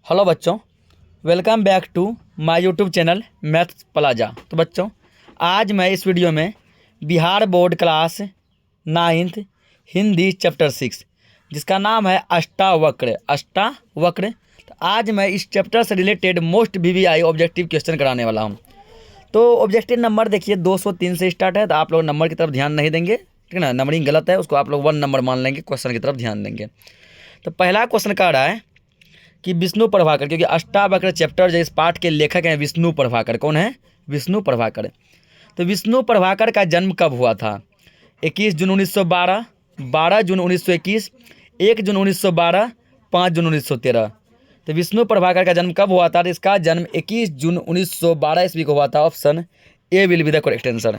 Hello बच्चों, welcome back to my YouTube channel maths plaza. तो बच्चों, आज मैं इस वीडियो में Bihar board class 9th Hindi chapter 6 जिसका नाम है अष्टावक्र। तो आज मैं इस चैप्टर से related most VVI objective question कराने वाला हूँ। तो ऑब्जेक्टिव नंबर देखिए 203 से स्टार्ट है, तो आप लोग नंबर की तरफ ध्यान नहीं देंगे, ठीक है ना। नंबरिंग गलत है, उसको आप लोग 1 नंबर मान लेंगे, क्वेश्चन की तरफ ध्यान देंगे। तो पहला क्वेश्चन कह रहा है कि विष्णु प्रभाकर, क्योंकि अष्टावक्र चैप्टर जो इस पाठ के लेखक हैं विष्णु प्रभाकर। कौन है? विष्णु प्रभाकर। तो विष्णु प्रभाकर का जन्म कब हुआ था? 21 जून 1912, 12 जून 1921, 1 जून 1912, 5 जून 1913। तो विष्णु प्रभाकर का जन्म कब हुआ था? तो इसका जन्म 21 जून 1912 ईस्वी को हुआ था। Option A will be the correct answer.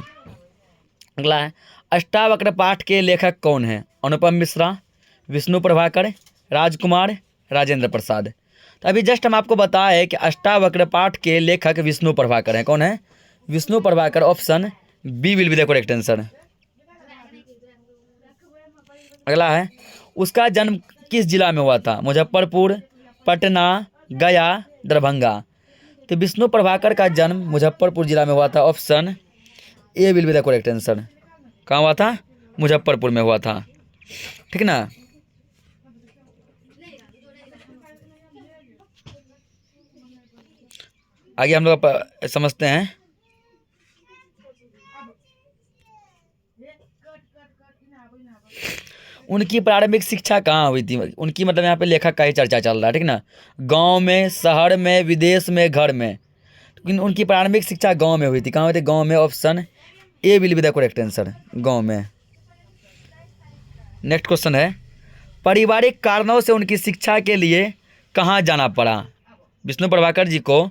अगला है, अष्टावक्र पाठ के लेखक कौन है? अनुपम मिश्रा, विष्णु प्रभाकर, राजकुमार, राजेंद्र प्रसाद। तो अभी जस्ट हम आपको बताए कि अष्टावक्र पाठ के लेखक विष्णु प्रभाकर हैं। कौन है? Vishnu Prabhakar. Option B will be the correct answer. अगला है, उसका जन्म किस जिला में हुआ था? मुजफ्फरपुर, पटना, गया, दरभंगा। तो विष्णु प्रभाकर का जन्म मुजफ्फरपुर जिला में हुआ था। Option A will be the correct answer. कहाँ हुआ था? मुजफ्फरपुर में हुआ था, ठीक ना। आगे हम लोग समझते हैं। उनकी प्रारंभिक शिक्षा कहाँ हुई थी? उनकी मतलब यहाँ पे लेखक का ही चर्चा चल रहा है, ठीक ना। गांव में, शहर में, विदेश में, घर में। उनकी प्रारंभिक शिक्षा गांव में हुई थी। कहाँ हुई थी? गांव में। Option A will be the correct answer, गांव में। नेक्स्ट क्वेश्चन है, पारिवारिक कारणों से उनकी शिक्षा के लिए कहाँ जाना पड़ा? विष्णु प्रभाकर जी को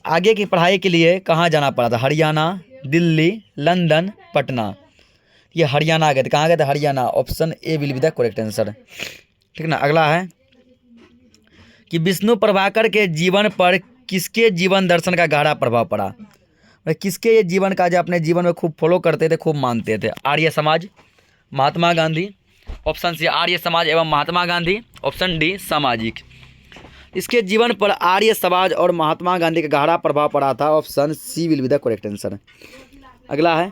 आगे की पढ़ाई के लिए कहाँ जाना पड़ा था? हरियाणा, दिल्ली, लंदन, पटना। ये हरियाणा गए थे। कहाँ गए थे? Haryana. Option A will be the correct answer, ठीक ना। अगला है कि विष्णु प्रभाकर के जीवन पर किसके जीवन दर्शन का गहरा प्रभाव पड़ा? किसके ये जीवन का जो अपने जीवन में खूब फॉलो करते थे, खूब मानते थे? आर्य समाज, महात्मा गांधी। ऑप्शन सी आर्य समाज एवं महात्मा गांधी। ऑप्शन डी सामाजिक। इसके जीवन पर आर्य समाज और महात्मा गांधी का गहरा प्रभाव पड़ा था। Option C will be the correct answer. अगला है,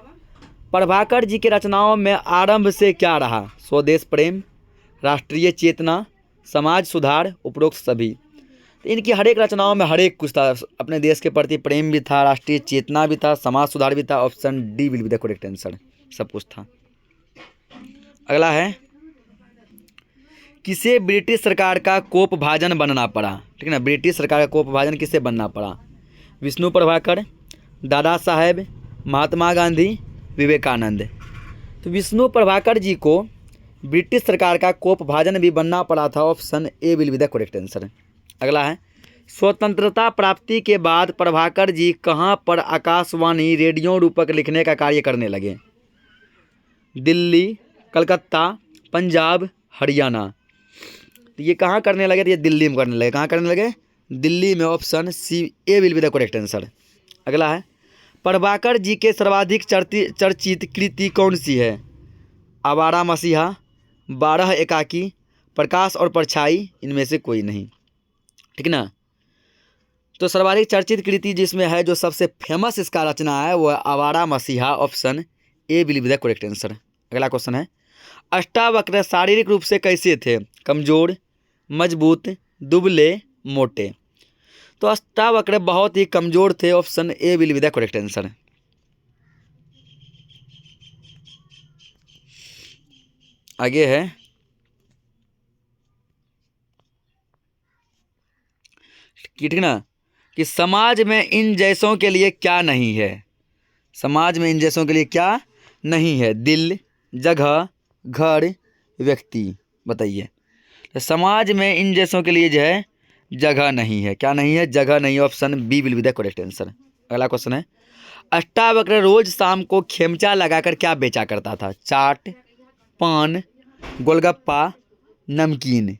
प्रभाकर जी के रचनाओं में आरंभ से क्या रहा? स्वदेश प्रेम, राष्ट्रीय चेतना, समाज सुधार, उपरोक्त सभी। तो इनकी हर एक रचनाओं में हर एक कुछ था। अपने देश के प्रति प्रेम भी था, राष्ट्रीय चेतना भी था, समाज सुधार भी था। Option D will be the correct answer, सब कुछ था। अगला है, किसे ब्रिटिश सरकार का कोप भाजन बनना पड़ा? ठीक है ना। ब्रिटिश सरकार का कोप भाजन किसे बनना पड़ा? विष्णु प्रभाकर, दादा साहेब, महात्मा गांधी, विवेकानंद। तो विष्णु प्रभाकर जी को ब्रिटिश सरकार का कोप भाजन भी बनना पड़ा था। Option A will be the correct answer. अगला है, स्वतंत्रता प्राप्ति के बाद प्रभाकर जी कहाँ पर आकाशवाणी रेडियो रूपक लिखने का कार्य करने लगे? दिल्ली, कलकत्ता, पंजाब, हरियाणा। तो ये कहाँ करने लगे? तो ये दिल्ली में करने लगे। कहाँ करने लगे? दिल्ली में। Option C A will be the correct answer. अगला है, प्रभाकर जी के सर्वाधिक चर्चित कृति कौन सी है? आवारा मसीहा, 12 एकाकी, प्रकाश और परछाई, इनमें से कोई नहीं, ठीक ना। तो सर्वाधिक चर्चित कृति जिसमें है, जो सबसे फेमस इसका रचना है, वो है आवारा Masiha. Option A will be the correct answer. अगला क्वेश्चन है, अष्टावक्र शारीरिक रूप से कैसे थे? कमजोर, मजबूत, दुबले, मोटे। तो अष्टावक्र बहुत ही कमजोर थे। Option A will be the correct answer. आगे है, ठीक ना, कि समाज में इन जैसों के लिए क्या नहीं है? समाज में इन जैसों के लिए क्या नहीं है? दिल, जगह, घर, व्यक्ति। बताइए। तो समाज में इन जैसों के लिए जो है जगह नहीं है। क्या नहीं है? जगह नहीं है। Option B will be the correct answer. अगला क्वेश्चन है, अष्टावक्र रोज शाम को खेमचा लगाकर क्या बेचा करता था? चाट, पान, गोलगप्पा, नमकीन।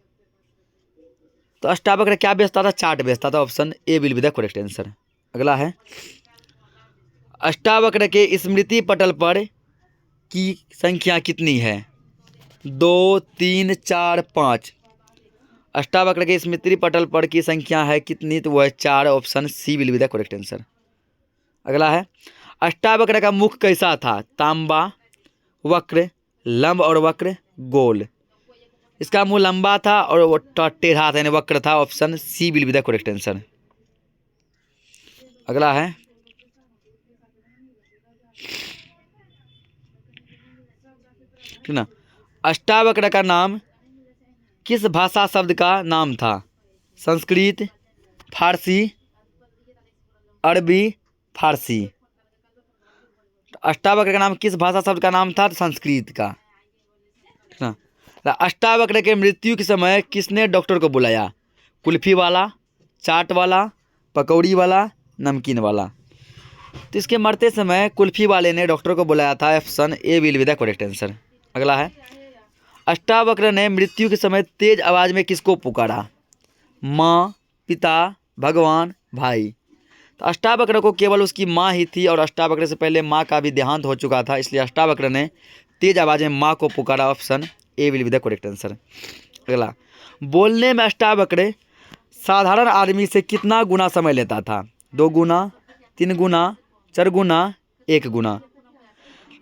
तो अष्टावक्र क्या बेचता था? चाट बेचता था। Option A will be the correct answer. अगला है, अष्टावक्र के स्मृति पटल पर की संख्या कितनी है? 2, 3, 4, 5। अष्टावक्र के स्मृति पटल पर की संख्या है कितनी, तो वो है 4, option C will be the correct answer. अगला है अष्टावक्र का मुख कैसा था, तांबा, वक्र, लंब और वक्र, गोल। इसका मुंह लंबा था और वो टेढ़ा था यानी वक्र था, option C will be the correct answer. अगला है ठीक ना, अष्टावक्र का नाम किस भाषा शब्द का नाम था, संस्कृत, फारसी, अरबी, फारसी। तो अष्टावक्र का नाम किस भाषा शब्द का नाम था, तो संस्कृत का, ठीक ना। तो अष्टावक्र के मृत्यु के समय किसने डॉक्टर को बुलाया, कुल्फी वाला, चाट वाला, पकौड़ी वाला, नमकीन वाला। तो इसके मरते समय कुल्फी वाले ने डॉक्टर को बुलाया था, option A will be the correct answer. अगला है अष्टावक्र ने मृत्यु के समय तेज आवाज में किसको पुकारा, माँ, पिता, भगवान, भाई। तो अष्टावक्र को केवल उसकी माँ ही थी और अष्टावक्र से पहले माँ का भी देहांत हो चुका था, इसलिए अष्टावक्र ने तेज आवाज में माँ को पुकारा, option A will be the correct answer. अगला बोलने में अष्टावक्र साधारण आदमी से कितना गुना समय लेता था, 2 गुना, 3 गुना, 4 गुना, 1 गुना।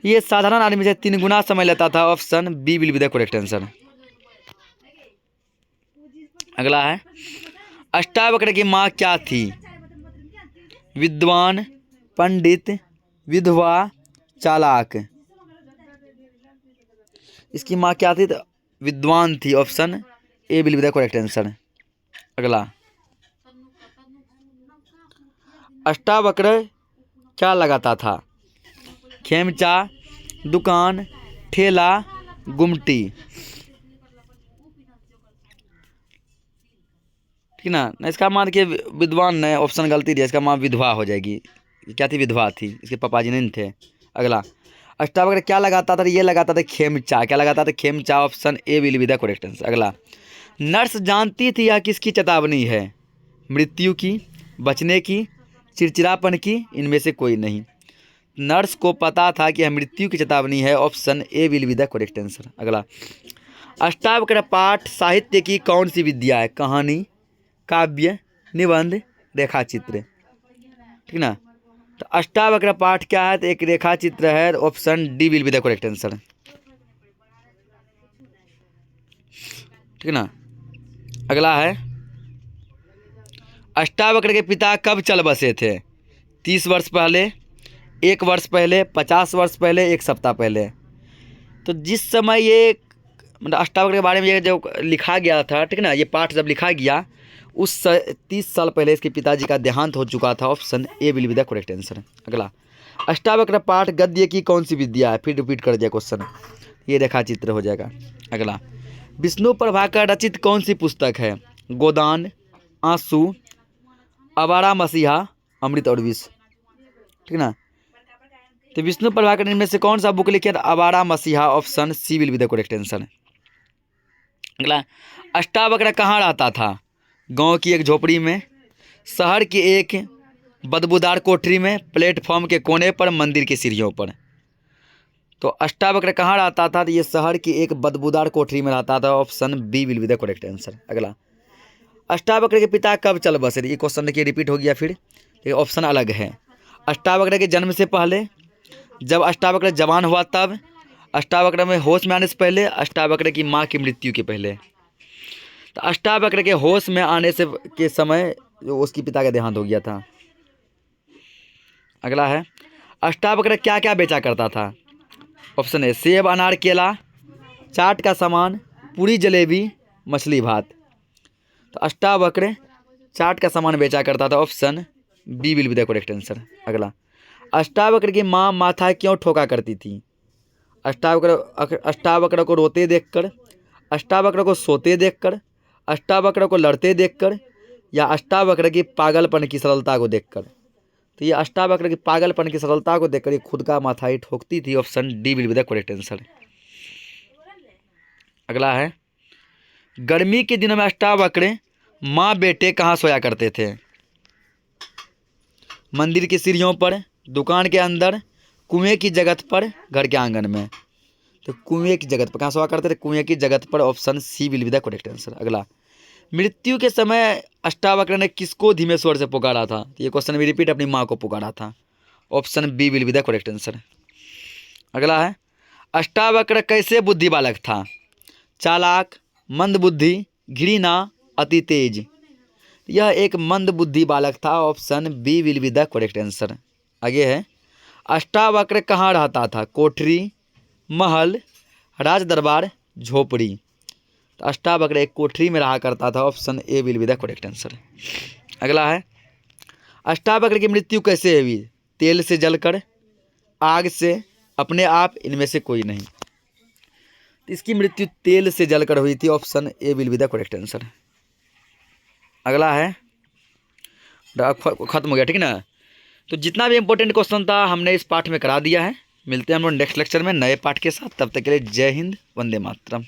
ये साधारण आदमी से 3 गुना समय लेता था, option B will be the correct answer. अगला है अष्टावक्र की माँ क्या थी, विद्वान, पंडित, विधवा, चालाक। इसकी माँ क्या थी, तो विद्वान थी, option A will be the correct answer. अगला अष्टावक्र क्या लगाता था, खेमचा, दुकान, ठेला, गुमटी। ठीक ना, इसका मान के विद्वान ने ऑप्शन गलती दिया, इसका मान विधवा हो जाएगी। क्या थी, विधवा थी, इसके पापा जी नहीं थे। अगला अष्टावक्र क्या लगाता था, ये लगाता था खेमचा, क्या लगाता था, खेमचा, option A will be the correct answer. अगला नर्स जानती थी यह किसकी चेतावनी है, मृत्यु की, बचने की, चिड़चिड़ापन की, इनमें से कोई नहीं। नर्स को पता था कि यह मृत्यु की चेतावनी है, option A will be the correct answer. अगला अष्टावक्र पाठ साहित्य की कौन सी विद्या है, कहानी, काव्य, निबंध, रेखाचित्र। ठीक ना, तो अष्टावक्र पाठ क्या है, तो एक रेखाचित्र है, option D will be the correct answer. ठीक ना। अगला है अष्टावक्र के पिता कब चल बसे थे, 30 वर्ष पहले, 1 वर्ष पहले, 50 वर्ष पहले, 1 सप्ताह पहले। तो जिस समय ये मतलब अष्टावक्र के बारे में ये जो लिखा गया था, ठीक ना, ये पाठ जब लिखा गया उस 30 साल पहले इसके पिताजी का देहांत हो चुका था, option A will be the correct answer. अगला अष्टावक्र पाठ गद्य की कौन सी विद्या है, फिर रिपीट कर दिया क्वेश्चन, ये रेखाचित्र हो जाएगा। अगला विष्णु प्रभाकर रचित कौन सी पुस्तक है, गोदान, आंसू, आवारा मसीहा, अमृत और विष। ठीक ना, तो विष्णु प्रभाकर इनमें से कौन सा बुक लिखे, Awara Masiha, option C will be the correct answer. अगला अष्टावक्र कहाँ रहता था, गांव की एक झोपड़ी में, शहर की एक बदबूदार कोठरी में, प्लेटफॉर्म के कोने पर, मंदिर की सीढ़ियों पर। तो अष्टावक्र कहाँ रहता था, तो ये शहर की एक बदबूदार कोठरी में रहता था, option B will be the correct answer. अगला अष्टावक्र के पिता कब चल बसे, ये क्वेश्चन देखिए रिपीट हो गया, फिर ये ऑप्शन अलग है। अष्टावक्र के जन्म से पहले, जब अष्टावक्र जवान हुआ तब, अष्टावक्र में होश में आने से पहले, अष्टावक्र की माँ की मृत्यु के पहले। तो अष्टावक्र के होश में आने से के समय जो उसकी पिता का देहांत हो गया था। अगला है अष्टावक्र क्या क्या बेचा करता था, ऑप्शन ए सेब, अनार, केला, चाट का सामान, पूरी, जलेबी, मछली भात। तो अष्टावक्र चाट का सामान बेचा करता था, option B will be the correct answer. अगला अष्टावक्र की माँ माथा क्यों ठोका करती थी, अष्टावक्र को रोते देखकर, अष्टावक्र को सोते देखकर, अष्टावक्र को लड़ते देखकर, या अष्टावक्र की पागलपन की सरलता को देखकर। तो ये अष्टावक्र की पागलपन की सरलता को देखकर ये खुद का माथा ही ठोकती थी, option D will be the correct answer. अगला है गर्मी के दिनों में अष्टावक्र माँ बेटे कहाँ सोया करते थे, मंदिर की सीढ़ियों पर, दुकान के अंदर, कुएं की जगत पर, घर के आंगन में। तो कुएं की जगत पर कहाँ सोया करते थे, कुएं की जगत पर, option C will be the correct answer. अगला मृत्यु के समय अष्टावक्र ने किसको धीमे स्वर से पुकारा था? तो ये क्वेश्चन भी रिपीट, अपनी माँ को पुकारा था। Option B will be the correct answer. अगला है, अष्टावक्र कैसे बुद्धि बालक था? चालाक, मंद बुद्धि, घृणा, अति तेज। यह एक मंद बुद्धि बालक था। Option B will be the correct answer. आगे है, अष्टावक्र कहाँ रहता था? कोठरी, महल, राज दरबार, झोपड़ी। तो अष्टावक्र एक कोठरी में रहा करता था। Option A will be the correct answer. अगला है, अष्टावक्र की मृत्यु कैसे हुई? तेल से जलकर, आग से, अपने आप, इनमें से कोई नहीं। तो इसकी मृत्यु तेल से जलकर हुई थी। Option A will be the correct answer. अगला है, खत्म हो गया, ठीक है ना। तो जितना भी इंपॉर्टेंट क्वेश्चन था हमने इस पाठ में करा दिया है। मिलते हैं हम लोग नेक्स्ट लेक्चर में नए पाठ के साथ। तब तक के लिए जय हिंद, वंदे मातरम।